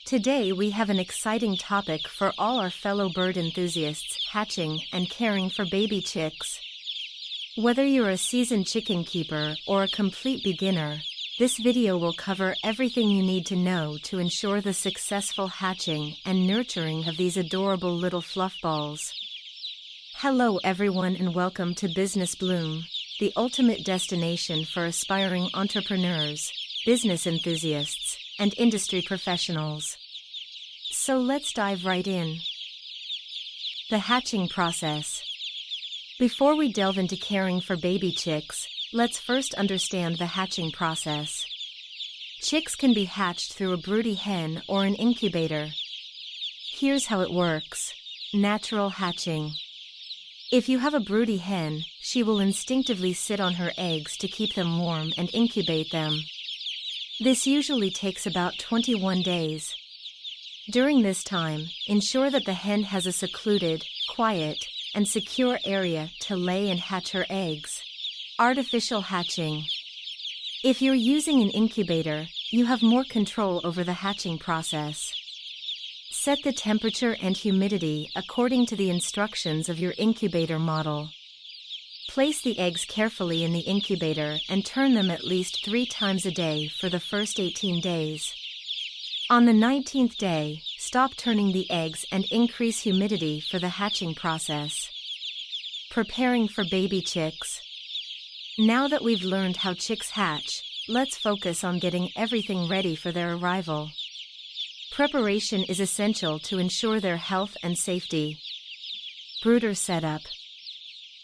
Today we have an exciting topic for all our fellow bird enthusiasts: hatching and caring for baby chicks. Whether you're a seasoned chicken keeper or a complete beginner, this video will cover everything you need to know to ensure the successful hatching and nurturing of these adorable little fluffballs. Hello everyone and welcome to Business Bloom, the ultimate destination for aspiring entrepreneurs, business enthusiasts, and industry professionals. So let's dive right in. The hatching process. Before we delve into caring for baby chicks, let's first understand the hatching process. Chicks can be hatched through a broody hen or an incubator. Here's how it works. Natural hatching. If you have a broody hen, she will instinctively sit on her eggs to keep them warm and incubate them. This usually takes about 21 days. During this time, ensure that the hen has a secluded, quiet, and secure area to lay and hatch her eggs. Artificial hatching. If you're using an incubator, you have more control over the hatching process. Set the temperature and humidity according to the instructions of your incubator model. Place the eggs carefully in the incubator and turn them at least 3 times a day for the first 18 days. On the 19th day, stop turning the eggs and increase humidity for the hatching process. Preparing for baby chicks. Now that we've learned how chicks hatch, let's focus on getting everything ready for their arrival. Preparation is essential to ensure their health and safety. Brooder setup.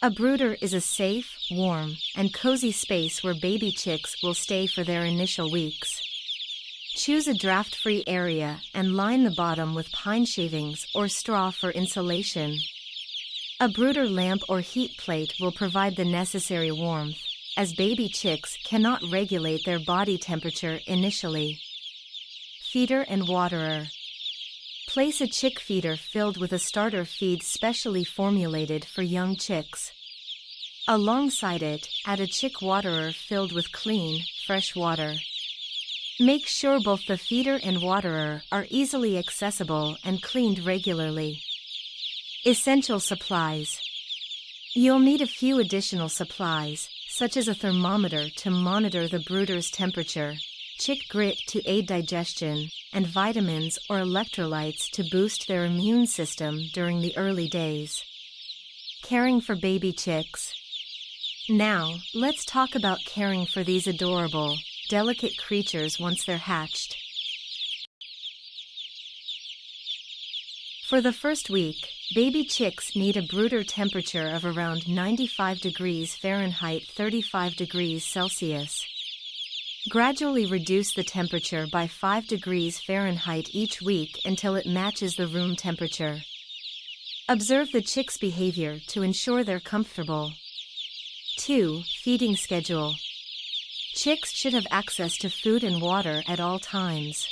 A brooder is a safe, warm, and cozy space where baby chicks will stay for their initial weeks. Choose a draft-free area and line the bottom with pine shavings or straw for insulation. A brooder lamp or heat plate will provide the necessary warmth, as baby chicks cannot regulate their body temperature initially. Feeder and waterer. Place a chick feeder filled with a starter feed specially formulated for young chicks. Alongside it, add a chick waterer filled with clean, fresh water. Make sure both the feeder and waterer are easily accessible and cleaned regularly. Essential supplies. You'll need a few additional supplies, such as a thermometer to monitor the brooder's temperature, chick grit to aid digestion, and vitamins or electrolytes to boost their immune system during the early days. Caring for baby chicks. Now, let's talk about caring for these adorable, delicate creatures once they're hatched. For the first week, baby chicks need a brooder temperature of around 95 degrees Fahrenheit, 35 degrees Celsius. Gradually reduce the temperature by 5 degrees Fahrenheit each week until it matches the room temperature. Observe the chicks' behavior to ensure they're comfortable. 2. Feeding schedule. Chicks should have access to food and water at all times.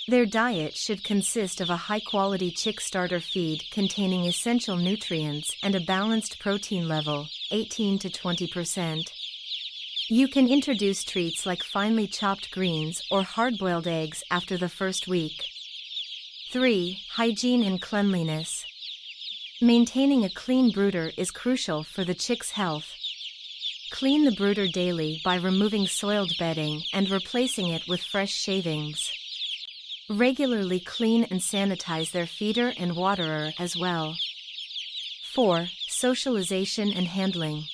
Their diet should consist of a high-quality chick starter feed containing essential nutrients and a balanced protein level, 18 to 20%. You can introduce treats like finely chopped greens or hard-boiled eggs after the first week. 3. Hygiene and cleanliness. Maintaining a clean brooder is crucial for the chick's health. Clean the brooder daily by removing soiled bedding and replacing it with fresh shavings. Regularly clean and sanitize their feeder and waterer as well. 4. Socialization and handling.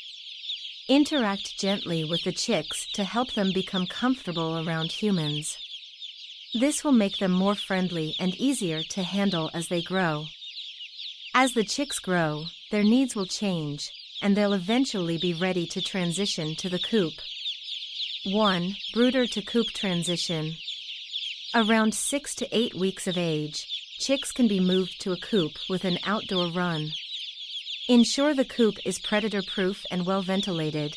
Interact gently with the chicks to help them become comfortable around humans. This will make them more friendly and easier to handle as they grow. As the chicks grow, their needs will change, and they'll eventually be ready to transition to the coop. 1. Brooder to coop transition. Around 6 to 8 weeks of age, chicks can be moved to a coop with an outdoor run. Ensure the coop is predator-proof and well-ventilated.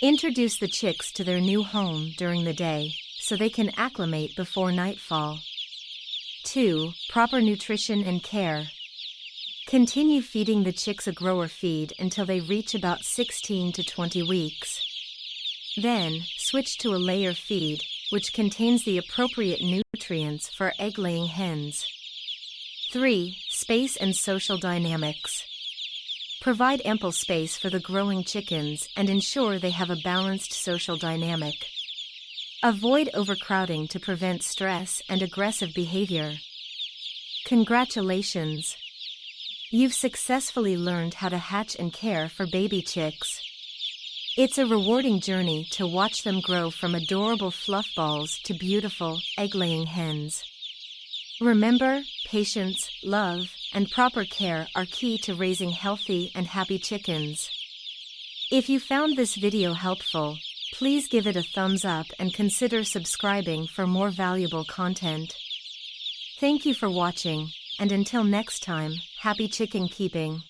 Introduce the chicks to their new home during the day, so they can acclimate before nightfall. 2. Proper nutrition and care. Continue feeding the chicks a grower feed until they reach about 16 to 20 weeks. Then, switch to a layer feed, which contains the appropriate nutrients for egg-laying hens. 3. Space and social dynamics. Provide ample space for the growing chickens and ensure they have a balanced social dynamic. Avoid overcrowding to prevent stress and aggressive behavior. Congratulations! You've successfully learned how to hatch and care for baby chicks. It's a rewarding journey to watch them grow from adorable fluff balls to beautiful, egg-laying hens. Remember, patience, love, and proper care are key to raising healthy and happy chickens. If you found this video helpful, please give it a thumbs up and consider subscribing for more valuable content. Thank you for watching, and until next time, happy chicken keeping.